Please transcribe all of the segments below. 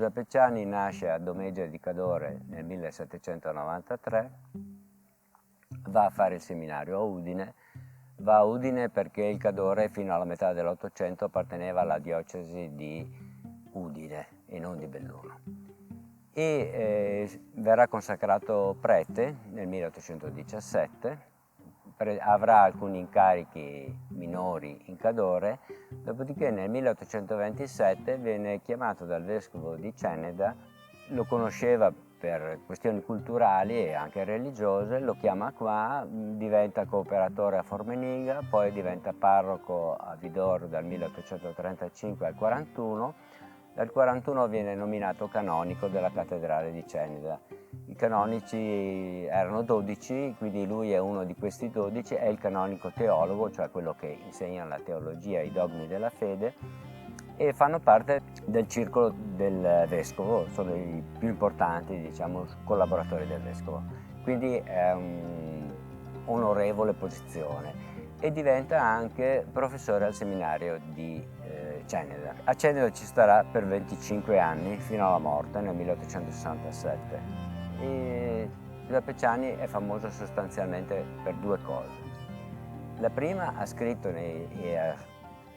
Giuseppe Ciani nasce a Domeggia di Cadore nel 1793, va a fare il seminario a Udine, va a Udine perché il Cadore fino alla metà dell'Ottocento apparteneva alla diocesi di Udine e non di Belluno. Verrà consacrato prete nel 1817, avrà alcuni incarichi minori in Cadore, dopodiché nel 1827 viene chiamato dal vescovo di Ceneda, lo conosceva per questioni culturali e anche religiose, lo chiama qua, diventa cooperatore a Formeniga, poi diventa parroco a Vidor dal 1835 al 41, dal 41 viene nominato canonico della cattedrale di Ceneda. I canonici erano 12, quindi lui è uno di questi 12, è il canonico teologo, cioè quello che insegna la teologia, i dogmi della fede, e fanno parte del circolo del vescovo, sono i più importanti, diciamo, collaboratori del vescovo. Quindi è un'onorevole posizione e diventa anche professore al seminario di Ceneda. A Ceneda ci starà per 25 anni fino alla morte nel 1867. E Giuseppe Ciani è famoso sostanzialmente per due cose. La prima, ha scritto è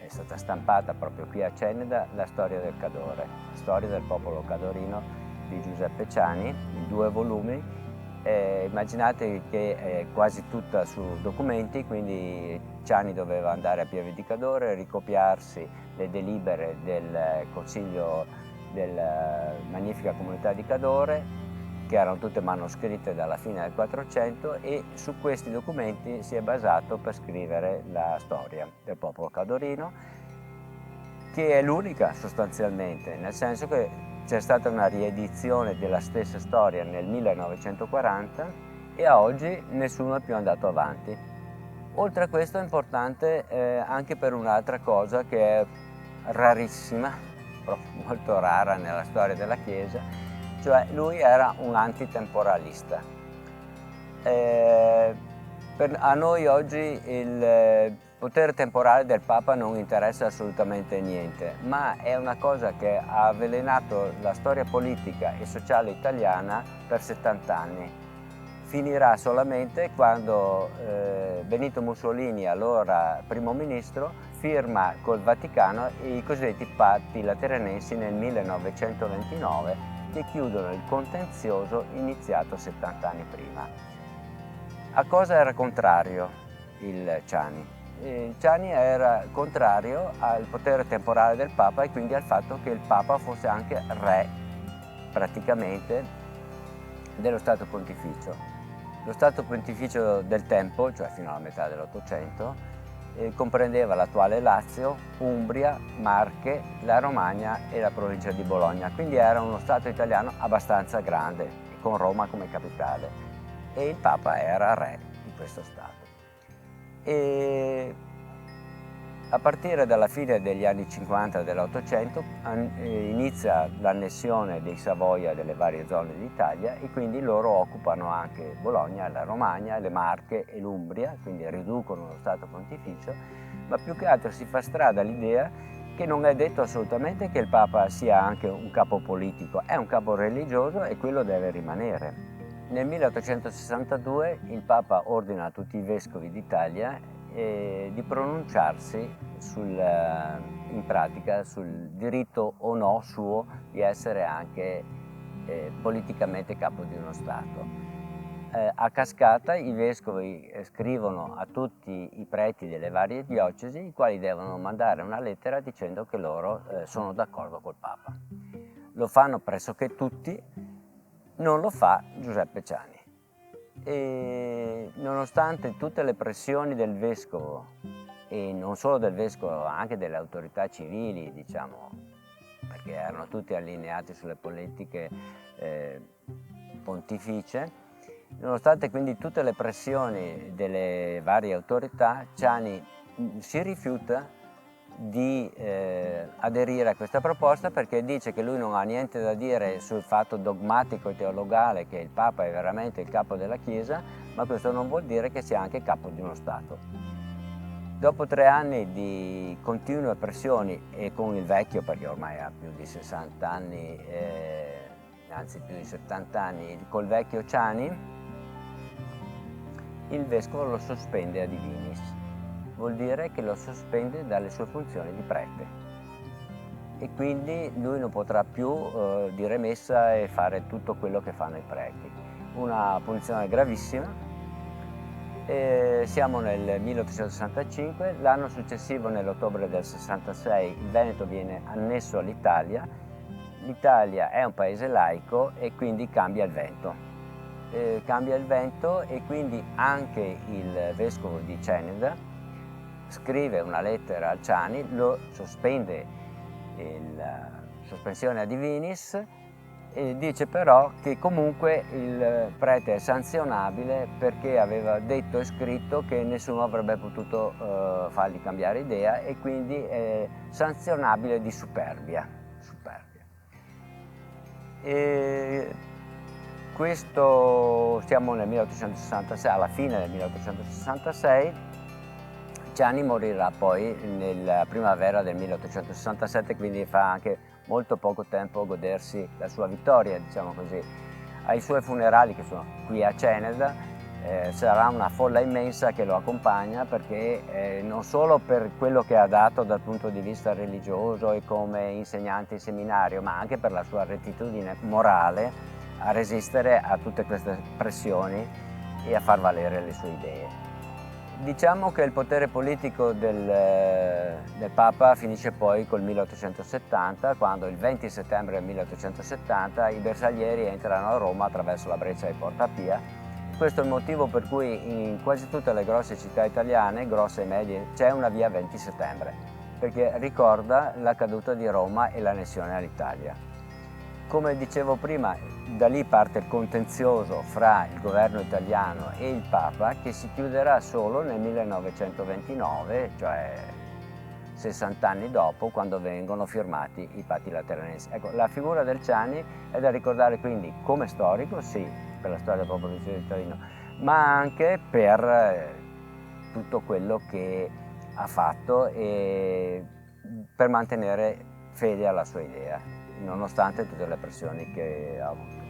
stata stampata proprio qui a Ceneda la storia del Cadore, la storia del popolo cadorino di Giuseppe Ciani, in 2 volumi. Immaginate che è quasi tutta su documenti, quindi Ciani doveva andare a Pieve di Cadore, ricopiarsi le delibere del Consiglio della Magnifica Comunità di Cadore, che erano tutte manoscritte dalla fine del 400, e su questi documenti si è basato per scrivere la storia del popolo cadorino, che è l'unica sostanzialmente, nel senso che c'è stata una riedizione della stessa storia nel 1940 e a oggi nessuno è più andato avanti. Oltre a questo è importante anche per un'altra cosa che è rarissima, proprio molto rara nella storia della Chiesa, cioè lui era un antitemporalista. A noi oggi il potere temporale del Papa non interessa assolutamente niente, ma è una cosa che ha avvelenato la storia politica e sociale italiana per 70 anni. Finirà solamente quando Benito Mussolini, allora primo ministro, firma col Vaticano i cosiddetti patti lateranensi nel 1929, che chiudono il contenzioso iniziato 70 anni prima. A cosa era contrario il Ciani? Il Ciani era contrario al potere temporale del Papa e quindi al fatto che il Papa fosse anche re, praticamente, dello Stato Pontificio. Lo Stato Pontificio del tempo, cioè fino alla metà dell'Ottocento, comprendeva l'attuale Lazio, Umbria, Marche, la Romagna e la provincia di Bologna, quindi era uno Stato italiano abbastanza grande, con Roma come capitale, e il Papa era re di questo Stato. E a partire dalla fine degli anni 50 dell'Ottocento inizia l'annessione dei Savoia delle varie zone d'Italia e quindi loro occupano anche Bologna, la Romagna, le Marche e l'Umbria, quindi riducono lo Stato Pontificio, ma più che altro si fa strada l'idea che non è detto assolutamente che il Papa sia anche un capo politico, è un capo religioso e quello deve rimanere. Nel 1862 il Papa ordina a tutti i vescovi d'Italia di pronunciarsi in pratica sul diritto o no suo di essere anche politicamente capo di uno Stato. A cascata i vescovi scrivono a tutti i preti delle varie diocesi, i quali devono mandare una lettera dicendo che loro sono d'accordo col Papa. Lo fanno pressoché tutti, non lo fa Giuseppe Ciani. E nonostante tutte le pressioni del vescovo, e non solo del vescovo, anche delle autorità civili, diciamo, perché erano tutti allineati sulle politiche pontificie, nonostante quindi tutte le pressioni delle varie autorità, Ciani si rifiuta di aderire a questa proposta perché dice che lui non ha niente da dire sul fatto dogmatico e teologale che il Papa è veramente il capo della Chiesa, ma questo non vuol dire che sia anche capo di uno Stato. Dopo 3 anni di continue pressioni e con il vecchio, perché ormai ha più di 60 anni, anzi più di 70 anni, col vecchio Ciani, il vescovo lo sospende a divinis. Vuol dire che lo sospende dalle sue funzioni di prete. E quindi lui non potrà più dire messa e fare tutto quello che fanno i preti. Una punizione gravissima. Siamo nel 1865, l'anno successivo, nell'ottobre del 66, il Veneto viene annesso all'Italia. L'Italia è un paese laico e quindi cambia il vento. Cambia il vento e quindi anche il vescovo di Ceneda scrive una lettera al Ciani, lo sospende la sospensione a divinis e dice però che comunque il prete è sanzionabile perché aveva detto e scritto che nessuno avrebbe potuto fargli cambiare idea e quindi è sanzionabile di superbia. E questo siamo nel 1866, alla fine del 1866. Ciani morirà poi nella primavera del 1867, quindi fa anche molto poco tempo a godersi la sua vittoria, diciamo così. Ai suoi funerali, che sono qui a Ceneda, sarà una folla immensa che lo accompagna perché non solo per quello che ha dato dal punto di vista religioso e come insegnante in seminario, ma anche per la sua rettitudine morale a resistere a tutte queste pressioni e a far valere le sue idee. Diciamo che il potere politico del Papa finisce poi col 1870, quando il 20 settembre del 1870 i bersaglieri entrano a Roma attraverso la breccia di Porta Pia. Questo è il motivo per cui in quasi tutte le grosse città italiane, grosse e medie, c'è una via 20 settembre, perché ricorda la caduta di Roma e l'annessione all'Italia. Come dicevo prima, da lì parte il contenzioso fra il governo italiano e il Papa, che si chiuderà solo nel 1929, cioè 60 anni dopo, quando vengono firmati i Patti Lateranensi. Ecco, la figura del Ciani è da ricordare quindi come storico, sì, per la storia del popolo di Torino, ma anche per tutto quello che ha fatto e per mantenere fede alla sua idea, nonostante tutte le pressioni che ha avuto.